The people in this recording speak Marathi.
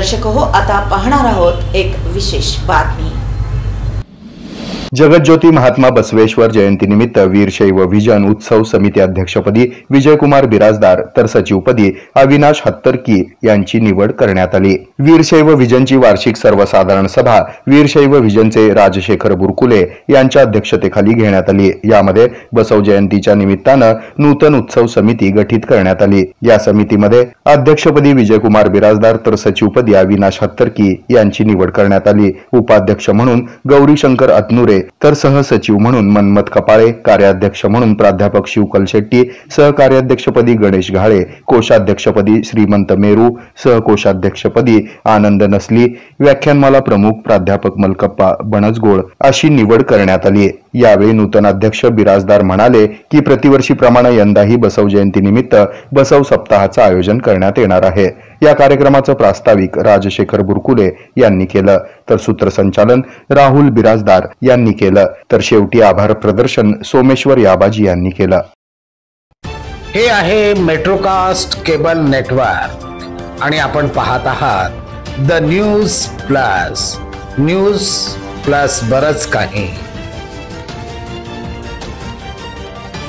दर्शक हो, आता पाहणार आहोत एक विशेष बातमी। जगज्योती महात्मा बसवेश्वर जयंतीनिमित्त वीरशैव विजन उत्सव समिती अध्यक्षपदी विजयकुमार बिराजदार तर सचिवपदी अविनाश हत्तरकी यांची निवड करण्यात आली। वीरशैव विजनची वार्षिक सर्वसाधारण सभा वीरशैव विजनचे राजशेखर बुरकुले यांच्या अध्यक्षतेखाली घेण्यात आली। यामध्ये बसव जयंतीच्या निमित्तानं नूतन उत्सव समिती गठीत करण्यात आली। या समितीमध्ये अध्यक्षपदी विजयकुमार बिराजदार तर सचिवपदी अविनाश हत्तरकी यांची निवड करण्यात आली। उपाध्यक्ष म्हणून गौरीशंकर अतनुरे तर सहसचिव म्हणून मनमथ कपाळे, कार्याध्यक्ष म्हणून प्राध्यापक शिवकल शेट्टी, सहकार्याध्यक्षपदी गणेश घाळे, कोषाध्यक्षपदी श्रीमंत मेरू, सहकोषाध्यक्षपदी आनंद नसली, व्याख्यानमाला प्रमुख प्राध्यापक मलकप्पा बनजगोळ अशी निवड करण्यात आली। यावेळी नूतन अध्यक्ष बिराजदार म्हणाले की प्रतिवर्षीप्रमाणे यंदाही बसव जयंतीनिमित्त बसव सप्ताहाचं आयोजन करण्यात येणार आहे। या कार्यक्रमाचं प्रास्ताविक राजशेखर बुरकुले यांनी केलं, तर सूत्रसंचालन राहुल बिराजदार यांनी केलं, तर शेवटी आभार प्रदर्शन सोमेश्वर याबाजी यांनी केलं। हे आहे मेट्रोकास्ट केबल नेटवर्क आणि आपण पाहत आहात द न्यूज प्लस बरच काही।